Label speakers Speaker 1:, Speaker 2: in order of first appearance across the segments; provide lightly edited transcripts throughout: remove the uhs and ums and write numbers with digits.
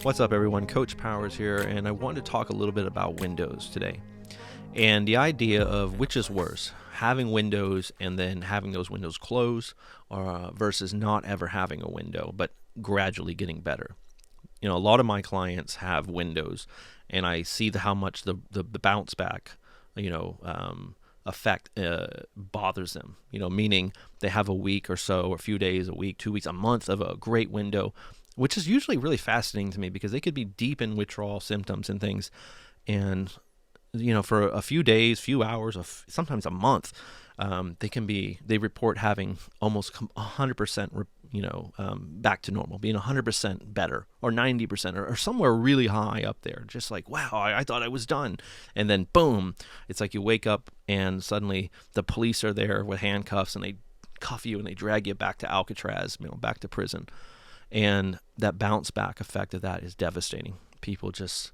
Speaker 1: What's up, everyone? Coach Powers here, and I wanted to talk a little bit about windows today. And the idea of which is worse, having windows and then having those windows close, versus not ever having a window, but gradually getting better. A lot of my clients have windows, and I see how much the bounce back, effect bothers them. Meaning they have a week or so, a few days, a week, 2 weeks, a month of a great window, which is usually really fascinating to me because they could be deep in withdrawal symptoms and things, and for a few days, few hours, sometimes a month, they report having almost 100%, back to normal, being 100% better, or 90%, or somewhere really high up there. Just like, wow, I thought I was done. And then boom, it's like you wake up and suddenly the police are there with handcuffs and they cuff you and they drag you back to Alcatraz, back to prison. And that bounce back effect of that is devastating. It's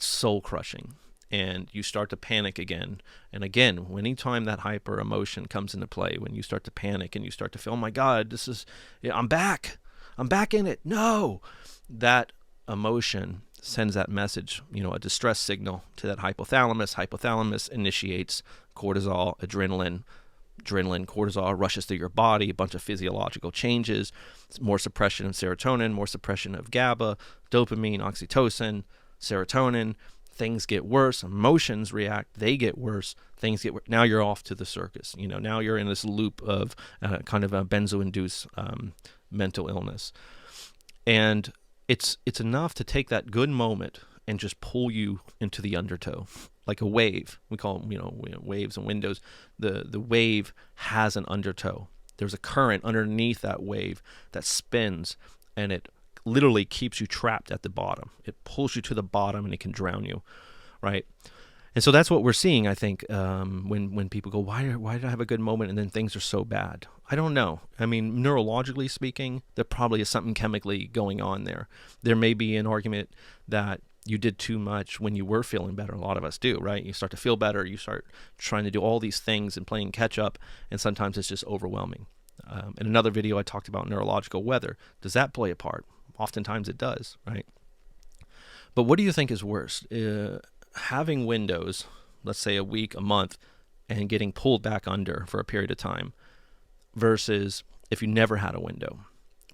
Speaker 1: soul crushing. And you start to panic again. And again, anytime that hyper emotion comes into play, when you start to panic and you start to feel, oh my God, I'm back in it. No, that emotion sends that message, a distress signal to that hypothalamus. Hypothalamus initiates cortisol, adrenaline, cortisol rushes through your body, a bunch of physiological changes, more suppression of serotonin, more suppression of GABA, dopamine, oxytocin, serotonin. Things get worse, emotions react, they get worse, things get worse. Now you're off to the circus. Now you're in this loop of kind of a benzo-induced mental illness. And it's enough to take that good moment and just pull you into the undertow, like a wave. We call them, waves and windows. The wave has an undertow. There's a current underneath that wave that spins, and it literally keeps you trapped at the bottom. It pulls you to the bottom and it can drown you, right? And so that's what we're seeing, I think, when people go, why did I have a good moment and then things are so bad? I don't know. I mean, neurologically speaking, there probably is something chemically going on there. There may be an argument that you did too much when you were feeling better. A lot of us do, right? You start to feel better. You start trying to do all these things and playing catch up, and sometimes it's just overwhelming. In another video, I talked about neurological weather. Does that play a part? Oftentimes it does, right? But what do you think is worse? Having windows, let's say a week, a month, and getting pulled back under for a period of time, versus if you never had a window,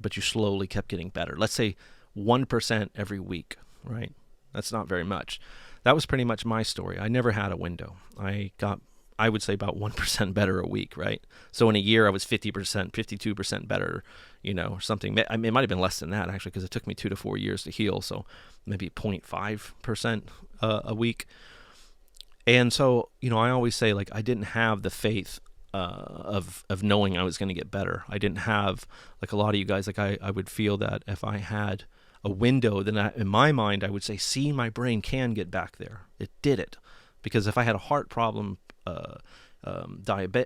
Speaker 1: but you slowly kept getting better. Let's say 1% every week, right? That's not very much. That was pretty much my story. I never had a window. I would say about 1% better a week, right? So in a year, I was 50%, 52% better, or something. I mean, it might have been less than that, actually, because it took me 2 to 4 years to heal. So maybe 0.5% a week. And so, I always say, like, I didn't have the faith of knowing I was going to get better. I didn't have, like a lot of you guys, like I would feel that if I had a window, then in my mind, I would say, see, my brain can get back there. It did it. Because if I had a heart problem,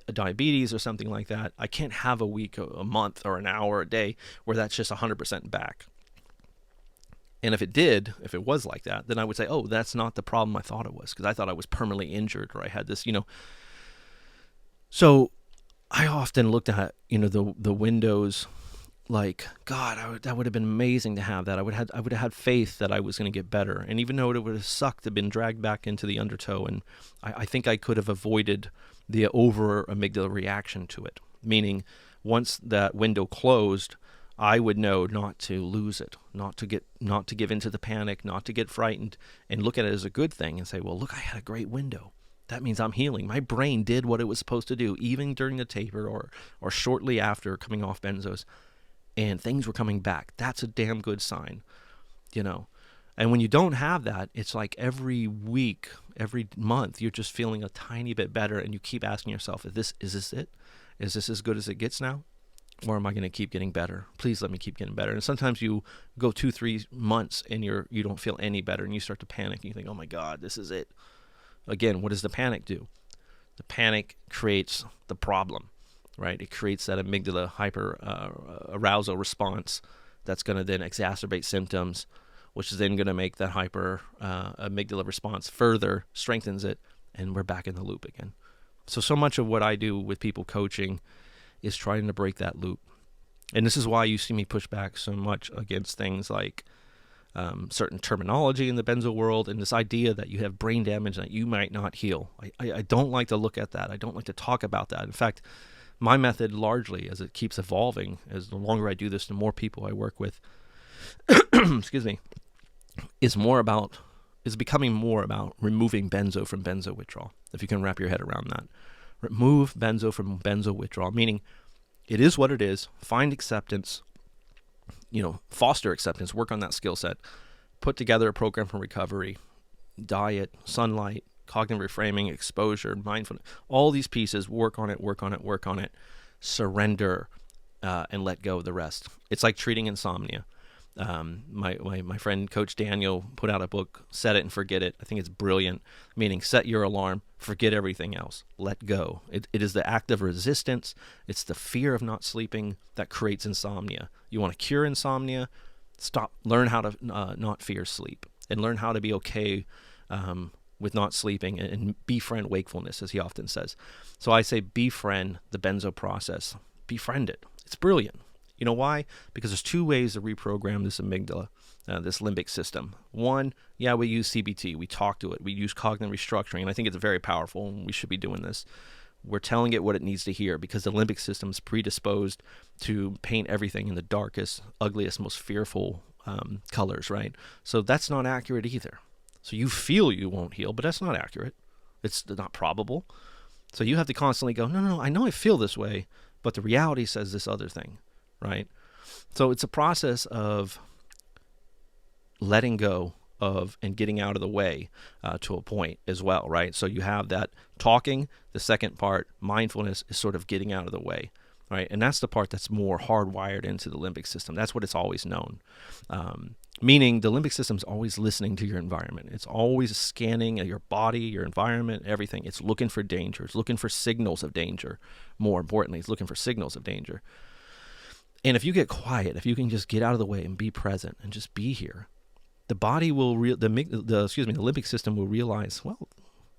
Speaker 1: diabetes or something like that, I can't have a week, a month, or an hour, a day where that's just 100% back. And if it was like that, then I would say, oh, that's not the problem I thought it was, because I thought I was permanently injured, or I had this, So I often looked at, the windows like, God, that would have been amazing to have that. I would have had faith that I was going to get better. And even though it would have sucked to have been dragged back into the undertow, and I think I could have avoided the over amygdala reaction to it. Meaning, once that window closed, I would know not to lose it, not to give into the panic, not to get frightened, and look at it as a good thing and say, well, look, I had a great window. That means I'm healing. My brain did what it was supposed to do, even during the taper or shortly after coming off benzos. And things were coming back. That's a damn good sign, And when you don't have that, it's like every week, every month, you're just feeling a tiny bit better, and you keep asking yourself, is this it? Is this as good as it gets now? Or am I going to keep getting better? Please let me keep getting better. And sometimes you go 2-3 months and you don't feel any better, and you start to panic, and you think, oh my God, this is it. Again, what does the panic do? The panic creates the problem. Right? It creates that amygdala hyper arousal response that's going to then exacerbate symptoms, which is then going to make that hyper amygdala response further, strengthens it, and we're back in the loop again. So much of what I do with people coaching is trying to break that loop. And this is why you see me push back so much against things like certain terminology in the benzo world, and this idea that you have brain damage that you might not heal. I don't like to look at that. I don't like to talk about that. In fact, my method largely, as it keeps evolving, as the longer I do this, the more people I work with, excuse me, is becoming more about removing benzo from benzo withdrawal. If you can wrap your head around that. Remove benzo from benzo withdrawal, meaning it is what it is. Find acceptance, foster acceptance, work on that skill set, put together a program for recovery, diet, sunlight, cognitive reframing, exposure, mindfulness, all these pieces, work on it, surrender, and let go of the rest. It's like treating insomnia. My friend Coach Daniel put out a book, Set It and Forget It. I think it's brilliant, meaning set your alarm, forget everything else, let go. It is the act of resistance. It's the fear of not sleeping that creates insomnia. You want to cure insomnia? Learn how to not fear sleep, and learn how to be okay with not sleeping, and befriend wakefulness, as he often says. So I say befriend the benzo process. Befriend it. It's brilliant. You know why? Because there's two ways to reprogram this amygdala, this limbic system. One, we use CBT. We talk to it. We use cognitive restructuring, and I think it's very powerful, and we should be doing this. We're telling it what it needs to hear, because the limbic system is predisposed to paint everything in the darkest, ugliest, most fearful colors, right? So that's not accurate either. So you feel you won't heal, but that's not accurate. It's not probable. So you have to constantly go, no, I know I feel this way, but the reality says this other thing. Right? So it's a process of letting go of and getting out of the way to a point as well, right? So you have that talking. The second part, mindfulness, is sort of getting out of the way, right? And that's the part that's more hardwired into the limbic system. That's what it's always known. Meaning the limbic system is always listening to your environment. It's always scanning your body, your environment, everything. It's looking for danger. It's looking for signals of danger. More importantly, it's looking for signals of danger. And if you get quiet, if you can just get out of the way and be present and just be here, the body will the limbic system will realize, well,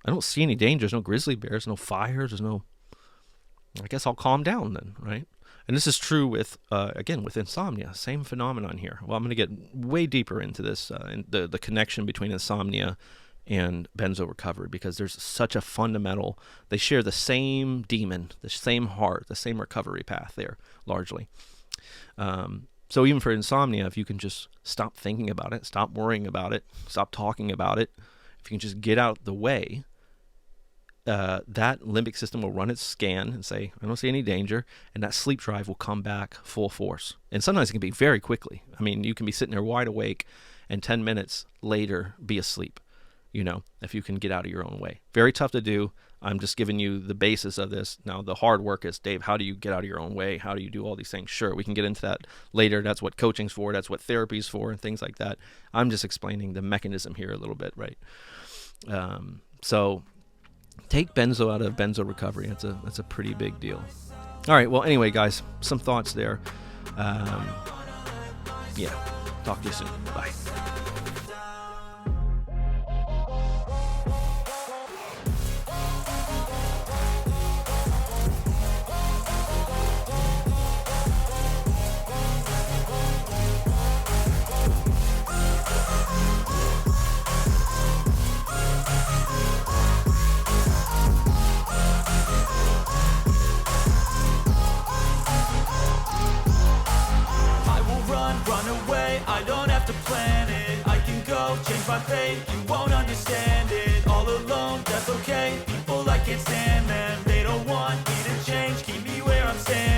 Speaker 1: I don't see any danger. There's no grizzly bears, no fires, I guess I'll calm down then, right? And this is true with insomnia, same phenomenon here. Well, I'm going to get way deeper into this, and the connection between insomnia and benzo recovery, because there's such a fundamental, they share the same demon, the same heart, the same recovery path there, largely. So even for insomnia, if you can just stop thinking about it, stop worrying about it, stop talking about it, if you can just get out of the way, that limbic system will run its scan and say, I don't see any danger, and that sleep drive will come back full force. And sometimes it can be very quickly. I mean, you can be sitting there wide awake and 10 minutes later be asleep, if you can get out of your own way. Very tough to do. I'm just giving you the basis of this. Now, the hard work is, Dave, how do you get out of your own way? How do you do all these things? Sure, we can get into that later. That's what coaching's for. That's what therapy's for, and things like that. I'm just explaining the mechanism here a little bit, right? So take benzo out of benzo recovery. That's a pretty big deal. All right, well, anyway, guys, some thoughts there. Talk to you soon. Bye.
Speaker 2: Change my fate, you won't understand it. All alone, that's okay. People I can't stand them, they don't want me to change. Keep me where I'm standing.